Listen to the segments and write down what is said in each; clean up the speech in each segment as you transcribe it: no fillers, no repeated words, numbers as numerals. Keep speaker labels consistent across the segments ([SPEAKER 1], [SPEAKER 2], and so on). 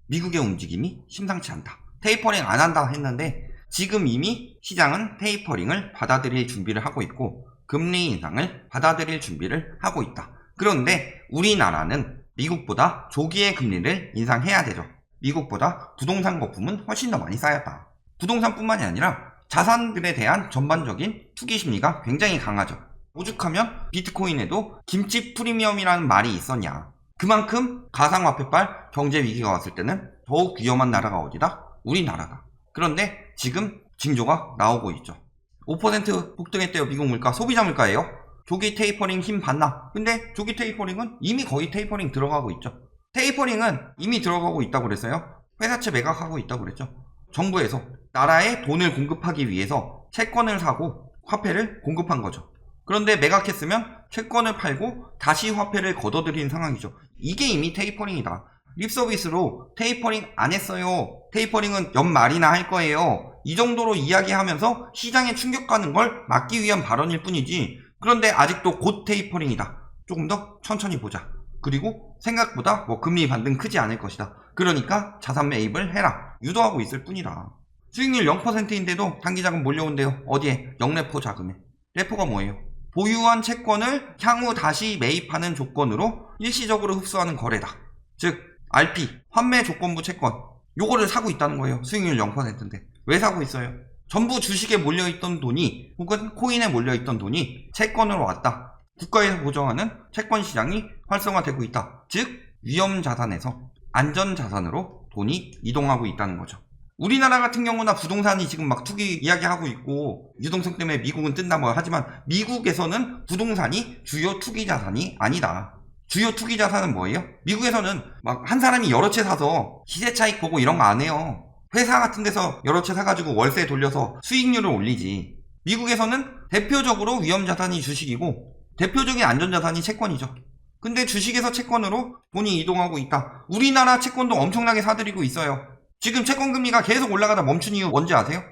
[SPEAKER 1] 미국의 움직임이 심상치 않다. 테이퍼링 안 한다 했는데 지금 이미 시장은 테이퍼링을 받아들일 준비를 하고 있고 금리 인상을 받아들일 준비를 하고 있다. 그런데 우리나라는 미국보다 조기에 금리를 인상해야 되죠. 미국보다 부동산 거품은 훨씬 더 많이 쌓였다. 부동산뿐만이 아니라 자산들에 대한 전반적인 투기 심리가 굉장히 강하죠. 오죽하면 비트코인에도 김치 프리미엄이라는 말이 있었냐. 그만큼 가상화폐발 경제 위기가 왔을 때는 더욱 위험한 나라가 어디다? 우리나라다. 그런데 지금 징조가 나오고 있죠. 5% 폭등했대요. 미국 물가. 소비자 물가예요. 조기 테이퍼링 힘 받나? 근데 조기 테이퍼링은 이미 거의 테이퍼링 들어가고 있죠. 테이퍼링은 이미 들어가고 있다고 그랬어요. 회사채 매각하고 있다고 그랬죠. 정부에서 나라에 돈을 공급하기 위해서 채권을 사고 화폐를 공급한 거죠. 그런데 매각했으면 채권을 팔고 다시 화폐를 걷어들이는 상황이죠. 이게 이미 테이퍼링이다. 립서비스로 테이퍼링 안 했어요. 테이퍼링은 연말이나 할 거예요. 이 정도로 이야기하면서 시장에 충격가는 걸 막기 위한 발언일 뿐이지. 그런데 아직도 곧 테이퍼링이다. 조금 더 천천히 보자. 그리고 생각보다 금리 반등 크지 않을 것이다. 그러니까 자산 매입을 해라. 유도하고 있을 뿐이다. 수익률 0%인데도 단기자금 몰려온대요. 어디에? 영래포 자금에. 레포가 뭐예요? 보유한 채권을 향후 다시 매입하는 조건으로 일시적으로 흡수하는 거래다. 즉 RP, 환매 조건부 채권, 요거를 사고 있다는 거예요. 수익률 0%인데. 왜 사고 있어요? 전부 주식에 몰려있던 돈이 혹은 코인에 몰려있던 돈이 채권으로 왔다. 국가에서 보정하는 채권 시장이 활성화되고 있다. 즉 위험자산에서 안전자산으로 돈이 이동하고 있다는 거죠. 우리나라 같은 경우나 부동산이 지금 막 투기 이야기하고 있고 유동성 때문에 미국은 뜬다 하지만 미국에서는 부동산이 주요 투기 자산이 아니다. 주요 투기 자산은 뭐예요? 미국에서는 막 한 사람이 여러 채 사서 시세 차익 보고 이런 거 안 해요. 회사 같은 데서 여러 채 사가지고 월세 돌려서 수익률을 올리지. 미국에서는 대표적으로 위험자산이 주식이고 대표적인 안전자산이 채권이죠. 근데 주식에서 채권으로 돈이 이동하고 있다. 우리나라 채권도 엄청나게 사들이고 있어요. 지금 채권 금리가 계속 올라가다 멈춘 이유 뭔지 아세요?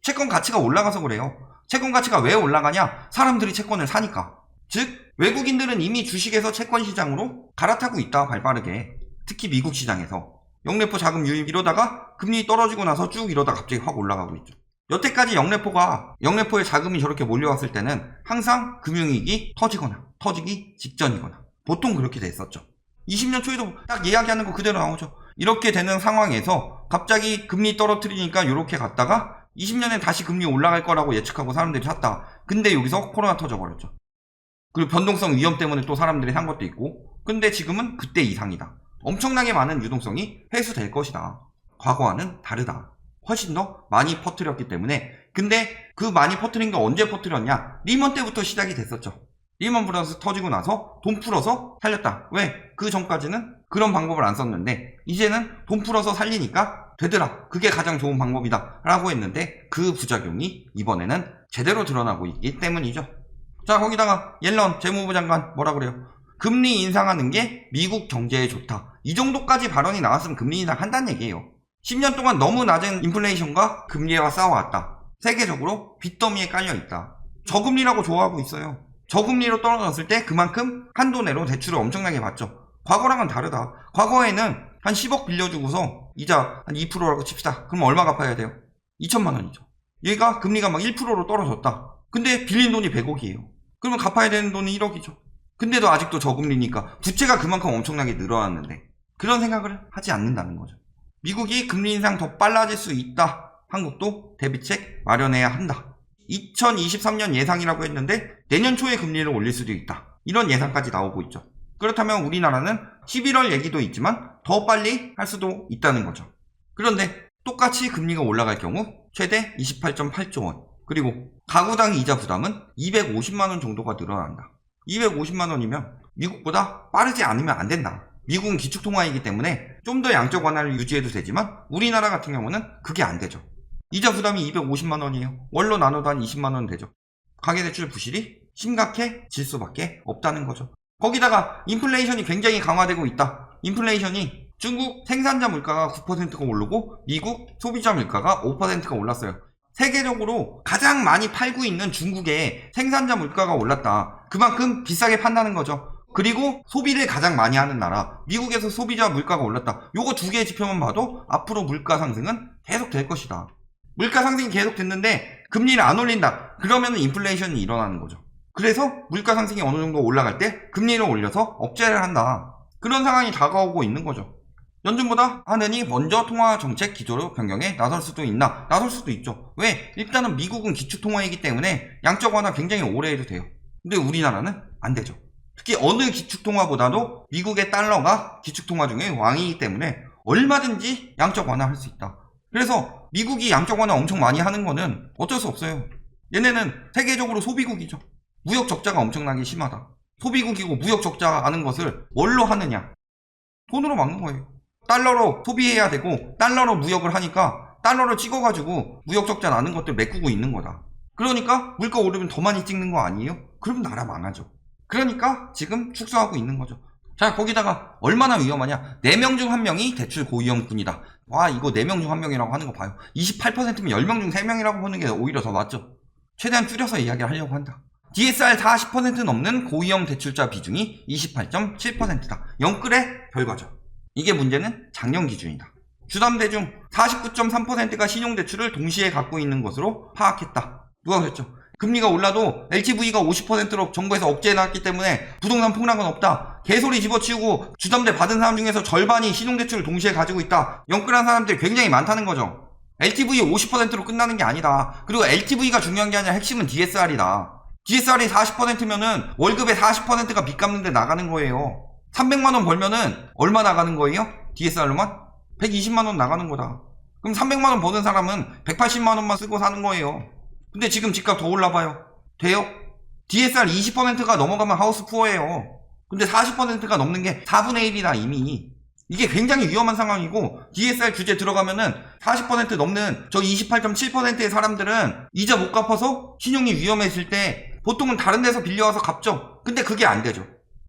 [SPEAKER 1] 채권 가치가 올라가서 그래요. 채권 가치가 왜 올라가냐? 사람들이 채권을 사니까. 즉 외국인들은 이미 주식에서 채권 시장으로 갈아타고 있다. 발빠르게. 특히 미국 시장에서. 영래포 자금 유입 이러다가 금리 떨어지고 나서 쭉 이러다가 갑자기 확 올라가고 있죠. 여태까지 영래포에 자금이 저렇게 몰려왔을 때는 항상 금융위기 터지기 직전이거나 보통 그렇게 됐었죠. 20년 초에도 딱 이야기하는 거 그대로 나오죠. 이렇게 되는 상황에서 갑자기 금리 떨어뜨리니까 이렇게 갔다가 20년에 다시 금리 올라갈 거라고 예측하고 사람들이 샀다. 근데 여기서 코로나 터져버렸죠. 그리고 변동성 위험 때문에 또 사람들이 산 것도 있고. 근데 지금은 그때 이상이다. 엄청나게 많은 유동성이 회수될 것이다. 과거와는 다르다. 훨씬 더 많이 퍼뜨렸기 때문에. 근데 그 많이 퍼뜨린 게 언제 퍼뜨렸냐? 리먼 때부터 시작이 됐었죠. 리먼 브라더스 터지고 나서 돈 풀어서 살렸다. 왜? 그 전까지는 그런 방법을 안 썼는데 이제는 돈 풀어서 살리니까 되더라. 그게 가장 좋은 방법이다 라고 했는데 그 부작용이 이번에는 제대로 드러나고 있기 때문이죠. 자, 거기다가 옐런 재무부 장관 뭐라 그래요? 금리 인상하는 게 미국 경제에 좋다. 이 정도까지 발언이 나왔으면 금리 인상 한다는 얘기예요. 10년 동안 너무 낮은 인플레이션과 금리와 싸워왔다. 세계적으로 빚더미에 깔려있다. 저금리라고 좋아하고 있어요. 저금리로 떨어졌을 때 그만큼 한도 내로 대출을 엄청나게 받죠. 과거랑은 다르다. 과거에는 한 10억 빌려주고서 이자 한 2%라고 칩시다. 그럼 얼마 갚아야 돼요? 2천만 원이죠. 얘가 금리가 막 1%로 떨어졌다. 근데 빌린 돈이 100억이에요. 그러면 갚아야 되는 돈이 1억이죠. 근데도 아직도 저금리니까 부채가 그만큼 엄청나게 늘어났는데 그런 생각을 하지 않는다는 거죠. 미국이 금리 인상 더 빨라질 수 있다. 한국도 대비책 마련해야 한다. 2023년 예상이라고 했는데 내년 초에 금리를 올릴 수도 있다. 이런 예상까지 나오고 있죠. 그렇다면 우리나라는 11월 얘기도 있지만 더 빨리 할 수도 있다는 거죠. 그런데 똑같이 금리가 올라갈 경우 최대 28.8조 원 그리고 가구당 이자 부담은 250만 원 정도가 늘어난다. 250만 원이면 미국보다 빠르지 않으면 안 된다. 미국은 기축통화이기 때문에 좀 더 양적 완화를 유지해도 되지만 우리나라 같은 경우는 그게 안 되죠. 이자 부담이 250만 원이에요. 월로 나눠도 한 20만 원 되죠. 가계대출 부실이 심각해질 수밖에 없다는 거죠. 거기다가 인플레이션이 굉장히 강화되고 있다. 인플레이션이 중국 생산자 물가가 9%가 오르고 미국 소비자 물가가 5%가 올랐어요. 세계적으로 가장 많이 팔고 있는 중국의 생산자 물가가 올랐다. 그만큼 비싸게 판다는 거죠. 그리고 소비를 가장 많이 하는 나라, 미국에서 소비자 물가가 올랐다. 요거 두 개의 지표만 봐도 앞으로 물가 상승은 계속 될 것이다. 물가 상승이 계속 됐는데 금리를 안 올린다. 그러면 인플레이션이 일어나는 거죠. 그래서 물가 상승이 어느 정도 올라갈 때 금리를 올려서 억제를 한다. 그런 상황이 다가오고 있는 거죠. 연준보다 하느니 먼저 통화 정책 기조로 변경에 나설 수도 있나? 나설 수도 있죠. 왜? 일단은 미국은 기축통화이기 때문에 양적 완화 굉장히 오래 해도 돼요. 근데 우리나라는 안 되죠. 특히 어느 기축통화보다도 미국의 달러가 기축통화 중에 왕이기 때문에 얼마든지 양적 완화할 수 있다. 그래서 미국이 양적 완화 엄청 많이 하는 거는 어쩔 수 없어요. 얘네는 세계적으로 소비국이죠. 무역 적자가 엄청나게 심하다. 소비국이고 무역 적자하는 것을 뭘로 하느냐? 돈으로 막는 거예요. 달러로 소비해야 되고 달러로 무역을 하니까 달러를 찍어가지고 무역 적자 나는 것들 메꾸고 있는 거다. 그러니까 물가 오르면 더 많이 찍는 거 아니에요? 그럼 나라 망하죠. 그러니까 지금 축소하고 있는 거죠. 자, 거기다가 얼마나 위험하냐? 4명 중 1명이 대출 고위험군이다. 와, 이거 4명 중 1명이라고 하는 거 봐요. 28%면 10명 중 3명이라고 보는 게 오히려 더 맞죠. 최대한 줄여서 이야기를 하려고 한다. DSR 40% 넘는 고위험 대출자 비중이 28.7%다. 영끌의 결과죠. 이게 문제는 작년 기준이다. 주담대 중 49.3%가 신용대출을 동시에 갖고 있는 것으로 파악했다. 누가 그랬죠? 금리가 올라도 LTV가 50%로 정부에서 억제해놨기 때문에 부동산 폭락은 없다. 개소리 집어치우고 주담대 받은 사람 중에서 절반이 신용대출을 동시에 가지고 있다. 영끌한 사람들이 굉장히 많다는 거죠. LTV 50%로 끝나는 게 아니다. 그리고 LTV가 중요한 게 아니라 핵심은 DSR이다. DSR이 40%면은 월급의 40%가 빚 갚는데 나가는 거예요. 300만원 벌면은 얼마 나가는 거예요? DSR로만? 120만원 나가는 거다. 그럼 300만원 버는 사람은 180만원만 쓰고 사는 거예요. 근데 지금 집값 더 올라봐요. 돼요? DSR 20%가 넘어가면 하우스 푸어예요. 근데 40%가 넘는 게 4분의 1이다 이미. 이게 굉장히 위험한 상황이고 DSR 규제 들어가면은 40% 넘는 저 28.7%의 사람들은 이자 못 갚아서 신용이 위험해질 때 보통은 다른 데서 빌려와서 갚죠. 근데 그게 안 되죠.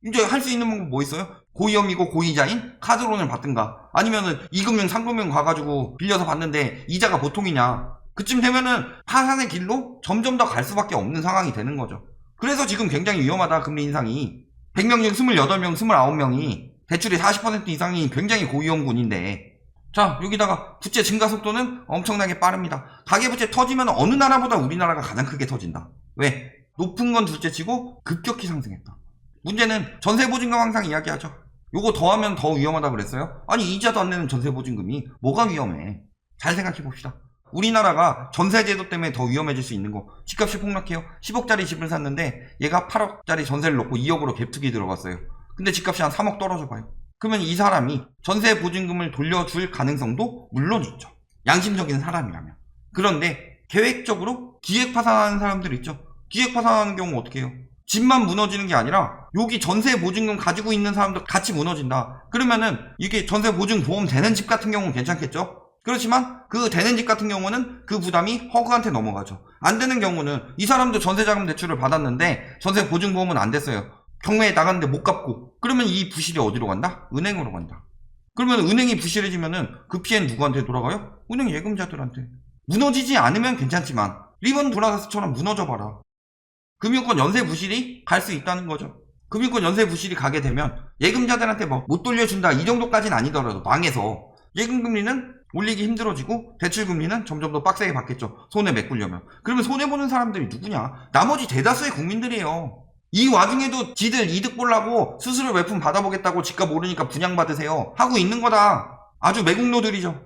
[SPEAKER 1] 이제 할 수 있는 방법 뭐 있어요? 고위험이고 고이자인 카드론을 받든가 아니면은 2금융 3금융 가가지고 빌려서 받는데 이자가 보통이냐. 그쯤 되면은 파산의 길로 점점 더 갈 수밖에 없는 상황이 되는 거죠. 그래서 지금 굉장히 위험하다. 금리 인상이 100명 중 28명 29명이 대출이 40% 이상이 굉장히 고위험군인데, 자, 여기다가 부채 증가 속도는 엄청나게 빠릅니다. 가계부채 터지면 어느 나라보다 우리나라가 가장 크게 터진다. 왜? 높은 건 둘째치고 급격히 상승했다. 문제는 전세보증금 항상 이야기하죠. 요거 더하면 더 위험하다고 그랬어요? 아니, 이자도 안 내는 전세보증금이 뭐가 위험해? 잘 생각해 봅시다. 우리나라가 전세제도 때문에 더 위험해질 수 있는 거. 집값이 폭락해요. 10억짜리 집을 샀는데 얘가 8억짜리 전세를 넣고 2억으로 갭투기 들어갔어요. 근데 집값이 한 3억 떨어져 봐요. 그러면 이 사람이 전세보증금을 돌려줄 가능성도 물론 있죠. 양심적인 사람이라면. 그런데 계획적으로 기획파산하는 사람들 있죠. 기획파산하는 경우 어떻게 해요? 집만 무너지는 게 아니라 여기 전세보증금 가지고 있는 사람도 같이 무너진다. 그러면은 이게 전세보증보험 되는 집 같은 경우는 괜찮겠죠? 그렇지만 그 되는 집 같은 경우는 그 부담이 허그한테 넘어가죠. 안 되는 경우는 이 사람도 전세자금 대출을 받았는데 전세보증보험은 안 됐어요. 경매에 나갔는데 못 갚고. 그러면 이 부실이 어디로 간다? 은행으로 간다. 그러면 은행이 부실해지면은 그 피해는 누구한테 돌아가요? 은행 예금자들한테. 무너지지 않으면 괜찮지만 리먼 브라더스처럼 무너져봐라. 금융권 연쇄 부실이 갈 수 있다는 거죠. 금융권 연쇄 부실이 가게 되면 예금자들한테 뭐 못 돌려준다 이 정도까지는 아니더라도 망해서 예금금리는 올리기 힘들어지고 대출금리는 점점 더 빡세게 받겠죠. 손해 메꾸려면. 그러면 손해보는 사람들이 누구냐? 나머지 대다수의 국민들이에요. 이 와중에도 지들 이득 보려고 수수료 몇 푼 받아보겠다고 집값 오르니까 분양받으세요 하고 있는 거다. 아주 매국노들이죠.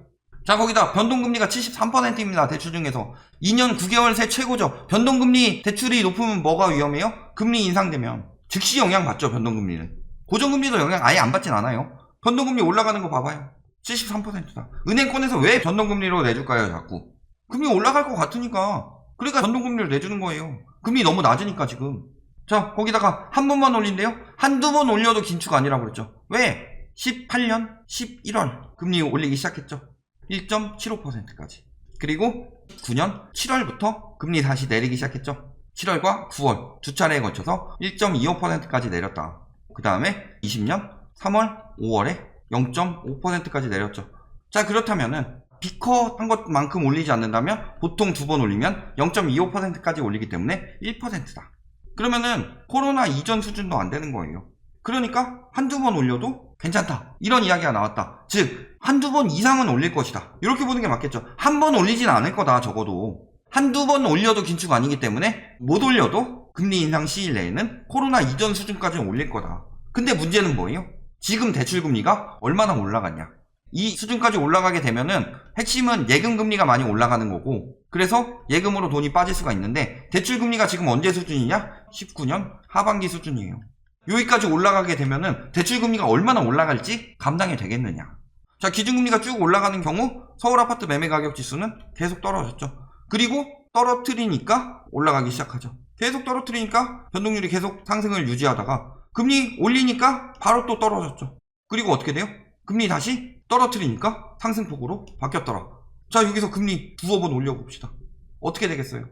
[SPEAKER 1] 자, 거기다 변동금리가 73%입니다. 대출 중에서 2년 9개월 새 최고죠. 변동금리 대출이 높으면 뭐가 위험해요? 금리 인상되면 즉시 영향 받죠. 변동금리는. 고정금리도 영향 아예 안 받진 않아요. 변동금리 올라가는 거 봐봐요. 73%다. 은행권에서 왜 변동금리로 내줄까요? 자꾸 금리 올라갈 것 같으니까. 그러니까 변동금리를 내주는 거예요. 금리 너무 낮으니까 지금. 자, 거기다가 한 번만 올린대요. 한두 번 올려도 긴축 아니라고 그랬죠. 왜? 18년 11월 금리 올리기 시작했죠. 1.75%까지. 그리고 9년 7월부터 금리 다시 내리기 시작했죠. 7월과 9월 두 차례에 걸쳐서 1.25%까지 내렸다. 그 다음에 20년 3월 5월에 0.5%까지 내렸죠. 자, 그렇다면은 B컷 한 것만큼 올리지 않는다면 보통 두 번 올리면 0.25%까지 올리기 때문에 1%다. 그러면은 코로나 이전 수준도 안 되는 거예요. 그러니까 한두 번 올려도 괜찮다. 이런 이야기가 나왔다. 즉 한두 번 이상은 올릴 것이다. 이렇게 보는 게 맞겠죠. 한 번 올리진 않을 거다. 적어도 한두 번 올려도 긴축 아니기 때문에 못 올려도 금리 인상 시일 내에는 코로나 이전 수준까지는 올릴 거다. 근데 문제는 뭐예요? 지금 대출금리가 얼마나 올라갔냐. 이 수준까지 올라가게 되면은 핵심은 예금금리가 많이 올라가는 거고, 그래서 예금으로 돈이 빠질 수가 있는데 대출금리가 지금 언제 수준이냐? 19년 하반기 수준이에요. 여기까지 올라가게 되면은 대출금리가 얼마나 올라갈지 감당이 되겠느냐. 자, 기준금리가 쭉 올라가는 경우 서울 아파트 매매 가격 지수는 계속 떨어졌죠. 그리고 떨어뜨리니까 올라가기 시작하죠. 계속 떨어뜨리니까 변동률이 계속 상승을 유지하다가 금리 올리니까 바로 또 떨어졌죠. 그리고 어떻게 돼요? 금리 다시 떨어뜨리니까 상승폭으로 바뀌었더라. 자, 여기서 금리 두어 번 올려봅시다. 어떻게 되겠어요?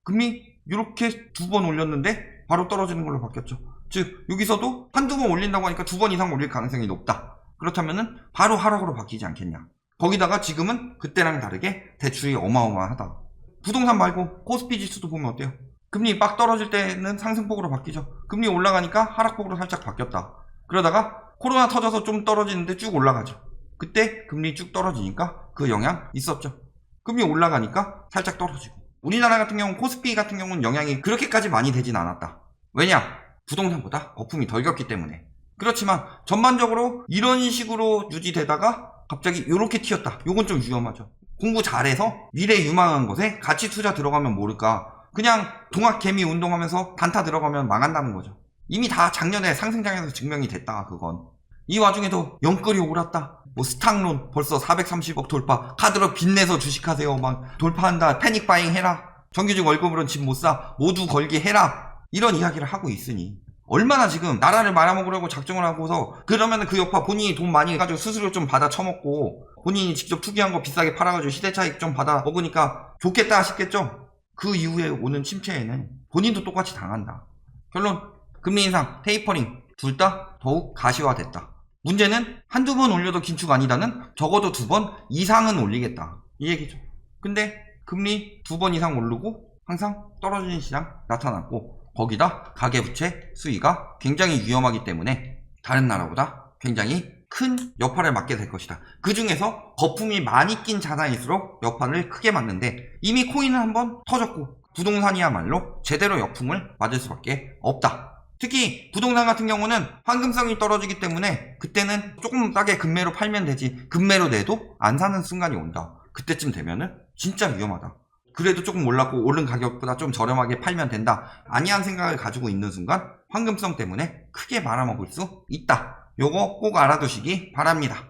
[SPEAKER 1] 금리 이렇게 두 번 올렸는데 바로 떨어지는 걸로 바뀌었죠. 즉 여기서도 한두 번 올린다고 하니까 두 번 이상 올릴 가능성이 높다. 그렇다면은 바로 하락으로 바뀌지 않겠냐. 거기다가 지금은 그때랑 다르게 대출이 어마어마하다. 부동산 말고 코스피 지수도 보면 어때요? 금리 빡 떨어질 때는 상승폭으로 바뀌죠. 금리 올라가니까 하락폭으로 살짝 바뀌었다. 그러다가 코로나 터져서 좀 떨어지는데 쭉 올라가죠. 그때 금리 쭉 떨어지니까 그 영향 있었죠. 금리 올라가니까 살짝 떨어지고. 우리나라 같은 경우는 코스피 같은 경우는 영향이 그렇게까지 많이 되진 않았다. 왜냐? 부동산보다 거품이 덜 겪기 때문에. 그렇지만 전반적으로 이런 식으로 유지되다가 갑자기 이렇게 튀었다. 요건 좀 위험하죠. 공부 잘해서 미래 유망한 곳에 가치 투자 들어가면 모를까. 그냥 동학개미 운동하면서 단타 들어가면 망한다는 거죠. 이미 다 작년에 상승장에서 증명이 됐다. 그건. 이 와중에도 영끌이 오랐다. 뭐 스탁론 벌써 430억 돌파. 카드로 빚내서 주식하세요. 막 돌파한다. 패닉바잉 해라. 정규직 월급으로는 집 못 사. 모두 걸게 해라. 이런 이야기를 하고 있으니 얼마나 지금 나라를 말아먹으려고 작정을 하고서, 그러면 그 여파 본인이 돈 많이 가지고 수수료 좀 받아 처먹고 본인이 직접 투기한 거 비싸게 팔아가지고 시대차익 좀 받아 먹으니까 좋겠다 싶겠죠. 그 이후에 오는 침체에는 본인도 똑같이 당한다. 결론, 금리 인상, 테이퍼링 둘 다 더욱 가시화됐다. 문제는 한두 번 올려도 긴축 아니다는 적어도 두 번 이상은 올리겠다, 이 얘기죠. 근데 금리 두 번 이상 오르고 항상 떨어지는 시장 나타났고, 거기다 가계부채 수위가 굉장히 위험하기 때문에 다른 나라보다 굉장히 큰 여파를 맞게 될 것이다. 그 중에서 거품이 많이 낀 자산일수록 여파를 크게 맞는데, 이미 코인은 한번 터졌고 부동산이야말로 제대로 역풍을 맞을 수밖에 없다. 특히 부동산 같은 경우는 황금성이 떨어지기 때문에 그때는 조금 싸게 금매로 팔면 되지, 금매로 내도 안 사는 순간이 온다. 그때쯤 되면은 진짜 위험하다. 그래도 조금 올랐고 오른 가격보다 좀 저렴하게 팔면 된다, 아니한 생각을 가지고 있는 순간 황금성 때문에 크게 말아먹을 수 있다. 요거 꼭 알아두시기 바랍니다.